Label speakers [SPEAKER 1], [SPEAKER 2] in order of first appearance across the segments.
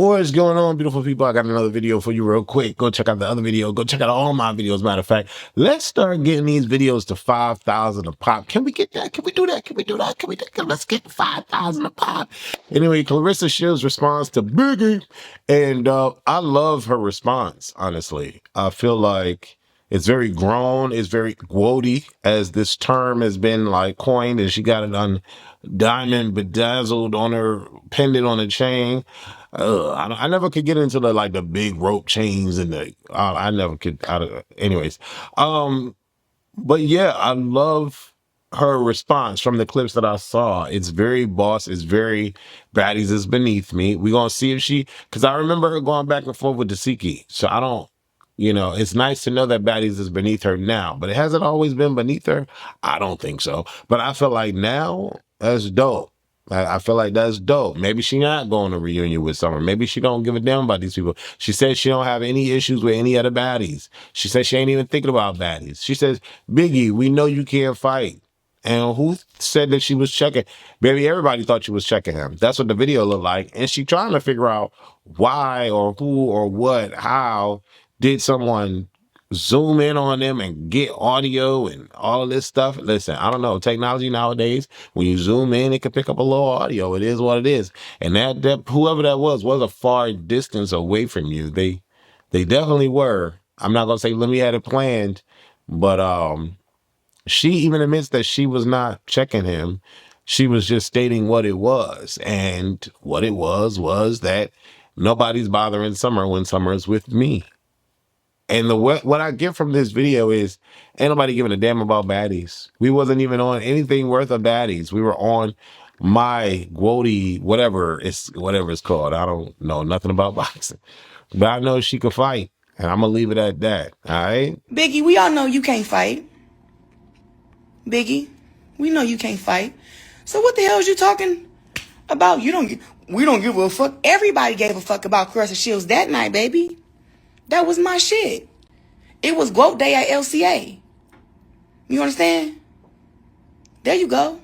[SPEAKER 1] What is going on, beautiful people? I got another video for you real quick. Go check out the other video. Go check out all my videos. Matter of fact, let's start getting these videos to 5,000 a pop. Can we get that? Can we do that? Can we do that? Can we do that? Let's get 5,000 a pop. Anyway, Clarissa Shields' response to Biggie. And I love her response, honestly. I feel like it's very grown. It's very quotey, as this term has been like coined, and she got it on diamond bedazzled on her pendant on a chain. I never could get into the like the big rope chains and the I never could. Anyways, but yeah, I love her response from the clips that I saw. It's very boss. It's very baddies is beneath me. We're gonna see if she, because I remember her going back and forth with the Suki. So I don't. You know, it's nice to know that baddies is beneath her now, but it hasn't always been beneath her. I don't think so. But I feel like now that's dope. I feel like that's dope. Maybe she not going to reunion with Summer. Maybe she don't give a damn about these people. She said she don't have any issues with any other baddies. She said she ain't even thinking about baddies. She says, Biggie, we know you can't fight. And who said that she was checking? Baby, everybody thought she was checking him. That's what the video looked like. And she trying to figure out why or who or what, how did someone zoom in on them and get audio and all of this stuff. Listen, I don't know. Technology nowadays, when you zoom in, it can pick up a little audio. It is what it is. And that whoever that was a far distance away from you. They definitely were. I'm not gonna say Lemmy had it planned, but she even admits that she was not checking him. She was just stating what it was. And what it was that nobody's bothering Summer when Summer is with me. And what I get from this video is ain't nobody giving a damn about baddies. We wasn't even on anything worth of baddies. We were on my Gwody, whatever it's called. I don't know nothing about boxing. But I know she could fight. And I'm gonna leave it at that. All right?
[SPEAKER 2] Biggie, we all know you can't fight. Biggie, we know you can't fight. So what the hell is you talking about? We don't give a fuck. Everybody gave a fuck about Claressa Shields that night, baby. That was my shit. It was Quote Day at LCA. You understand? There you go.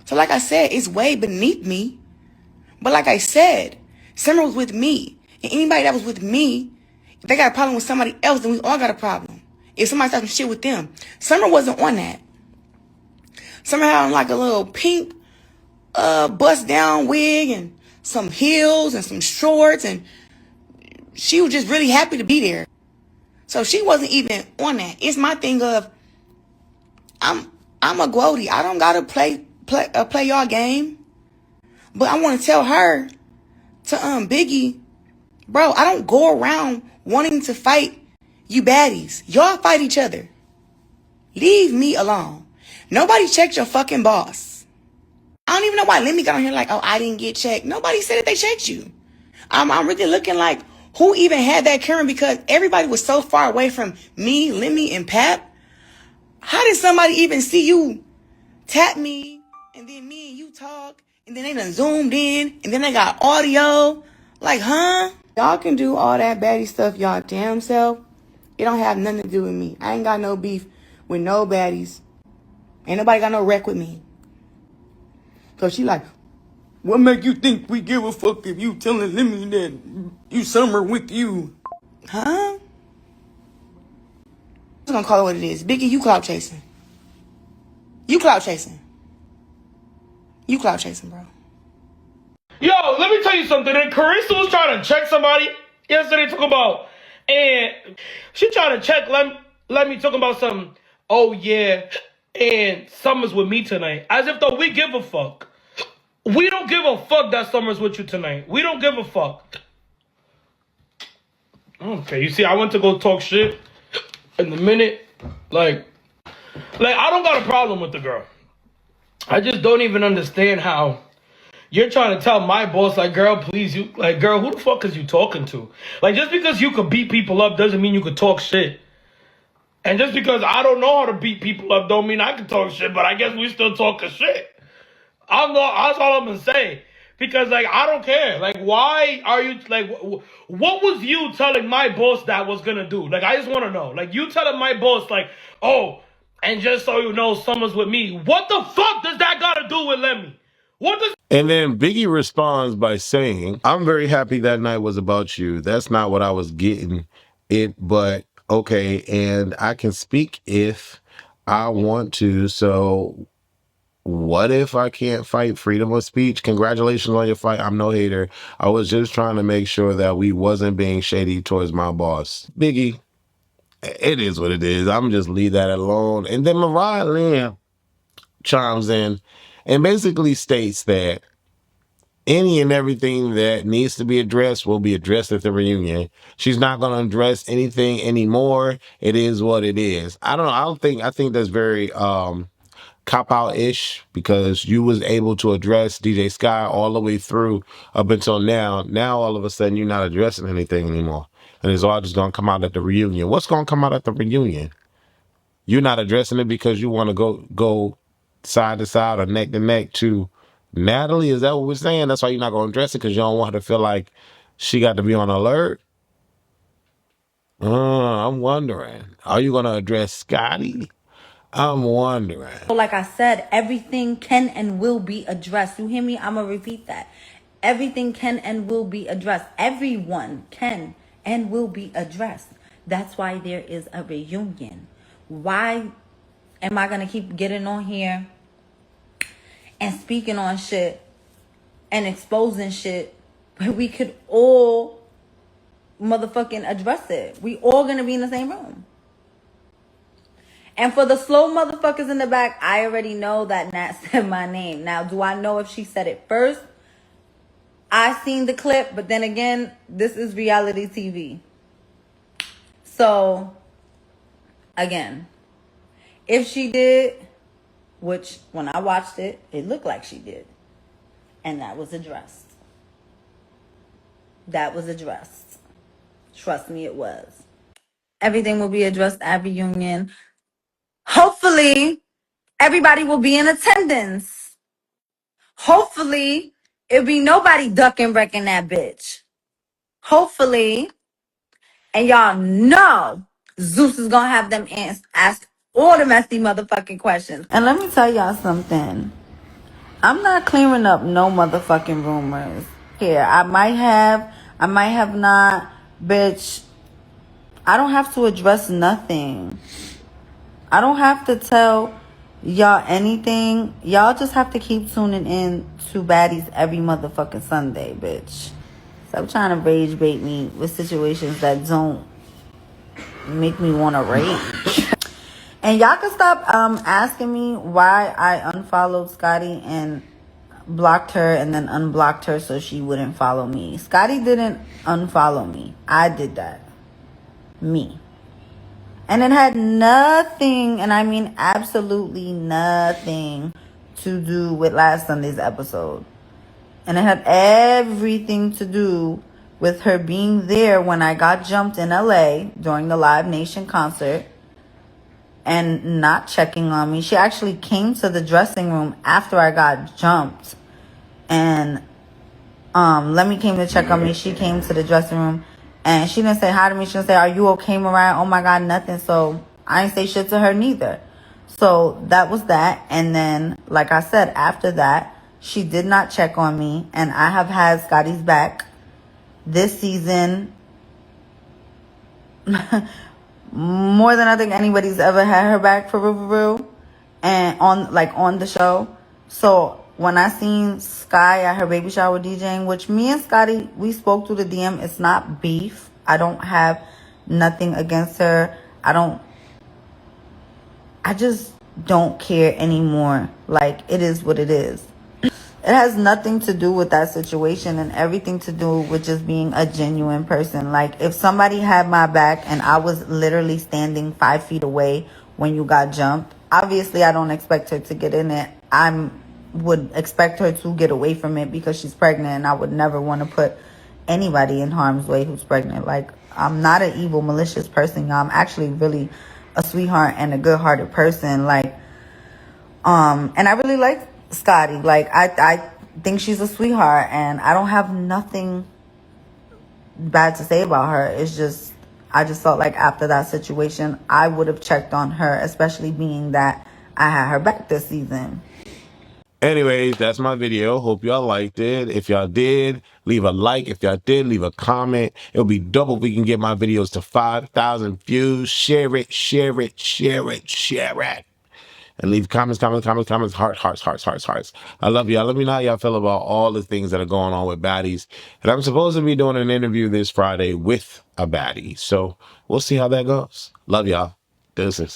[SPEAKER 2] So like I said, it's way beneath me. But like I said, Summer was with me. And anybody that was with me, if they got a problem with somebody else, then we all got a problem. If somebody's talking shit with them. Summer wasn't on that. Summer had on like a little pink bust down wig and some heels and some shorts, and she was just really happy to be there. So she wasn't even on that. It's my thing of I'm a Gwody. I don't gotta play y'all game. But I want to tell her to Biggie, bro, I don't go around wanting to fight you baddies. Y'all fight each other. Leave me alone. Nobody checked your fucking boss. I don't even know why Lemmy got on here like, oh, I didn't get checked. Nobody said that they checked you. I'm really looking like, who even had that camera? Because everybody was so far away from me, Lemmy, and Pap. How did somebody even see you tap me, and then me and you talk, and then they done zoomed in, and then they got audio? Like, huh? Y'all can do all that baddie stuff y'all damn self. It don't have nothing to do with me. I ain't got no beef with no baddies. Ain't nobody got no wreck with me. So she like, what make you think we give a fuck if you telling Lemmy that you Summer with you? Huh? I'm just gonna call it what it is. Biggie, you clout chasing. You clout chasing. You clout chasing, bro.
[SPEAKER 3] Yo, let me tell you something. And Clarissa was trying to check somebody yesterday, talking about, and she trying to check Lemmy talking about something. Oh yeah, and Summer's with me tonight. As if though we give a fuck. We don't give a fuck that Summer's with you tonight. We don't give a fuck. Okay, you see, I went to go talk shit in the minute. Like I don't got a problem with the girl. I just don't even understand how you're trying to tell my boss, like, girl, please, you, like, girl, who the fuck is you talking to? Like, just because you could beat people up doesn't mean you could talk shit. And just because I don't know how to beat people up don't mean I can talk shit, but I guess we still talking shit. That's all I'm gonna say. Because, like, I don't care. Like, why are you, like, what was you telling my boss that was gonna do? Like, I just want to know. Like, you telling my boss, like, oh, and just so you know, Summer's with me. What the fuck does that gotta do with Lemmy? What does...
[SPEAKER 1] And then Biggie responds by saying, I'm very happy that night was about you. That's not what I was getting it, but okay. And I can speak if I want to. So what if I can't fight freedom of speech? Congratulations on your fight. I'm no hater. I was just trying to make sure that we wasn't being shady towards my boss. Biggie, it is what it is. I'm just leave that alone. And then Mariah Lynn chimes in and basically states that any and everything that needs to be addressed will be addressed at the reunion. She's not going to address anything anymore. It is what it is. I don't know. I think that's very cop out ish, because you was able to address djsky all the way through up until now. Now all of a sudden you're not addressing anything anymore, and it's all just going to come out at the reunion. What's going to come out at the reunion? You're not addressing it because you want to go side to side or neck to neck to Natalie. Is that what we're saying? That's why you're not going to address it, because you don't want her to feel like she got to be on alert. I'm wondering, are you going to address Scotty? I'm wondering.
[SPEAKER 4] Like I said, everything can and will be addressed. You hear me? I'm going to repeat that. Everything can and will be addressed. Everyone can and will be addressed. That's why there is a reunion. Why am I going to keep getting on here and speaking on shit and exposing shit when we could all motherfucking address it? We all going to be in the same room. And for the slow motherfuckers in the back, I already know that Nat said my name. Now, do I know if she said it first? I seen the clip, but then again, this is reality TV. So, again, if she did, which when I watched it, it looked like she did. And that was addressed. That was addressed. Trust me, it was. Everything will be addressed at reunion. Hopefully, everybody will be in attendance. Hopefully, it'll be nobody ducking, wrecking that bitch. Hopefully, and y'all know Zeus is gonna have them ask all the messy motherfucking questions. And let me tell y'all something. I'm not clearing up no motherfucking rumors here. I might have not, bitch. I don't have to address nothing. I don't have to tell y'all anything. Y'all just have to keep tuning in to Baddies every motherfucking Sunday, bitch. Stop trying to rage bait me with situations that don't make me want to rage. And y'all can stop asking me why I unfollowed Scotty and blocked her and then unblocked her so she wouldn't follow me. Scotty didn't unfollow me. I did that. Me. And it had nothing, and I mean absolutely nothing, to do with last Sunday's episode. And it had everything to do with her being there when I got jumped in LA during the Live Nation concert and not checking on me. She actually came to the dressing room after I got jumped. And Lemmy came to check on me. She came to the dressing room. And she didn't say hi to me. She didn't say, are you okay, Mariah? Oh, my God, nothing. So I didn't say shit to her neither. So that was that. And then, like I said, after that, she did not check on me. And I have had Scotty's back this season more than I think anybody's ever had her back, for real. And on the show. So when I seen Sky at her baby shower DJing, which me and Scotty, we spoke through the DM. It's not beef. I don't have nothing against her. I just don't care anymore. Like, it is what it is. It has nothing to do with that situation and everything to do with just being a genuine person. Like, if somebody had my back and I was literally standing 5 feet away when you got jumped, obviously I don't expect her to get in it. Would expect her to get away from it because she's pregnant, and I would never want to put anybody in harm's way who's pregnant. Like, I'm not an evil, malicious person, y'all. I'm actually really a sweetheart and a good-hearted person. Like, and I really like Scotty. Like, I think she's a sweetheart, and I don't have nothing bad to say about her. It's just, I just felt like after that situation, I would have checked on her, especially being that I had her back this season.
[SPEAKER 1] Anyways, that's my video. Hope y'all liked it. If y'all did, leave a like. If y'all did, leave a comment. It'll be double if we can get my videos to 5,000 views. Share it, share it, share it, share it. And leave comments, hearts. I love y'all. Let me know how y'all feel about all the things that are going on with baddies. And I'm supposed to be doing an interview this Friday with a baddie. So we'll see how that goes. Love y'all. Deuces.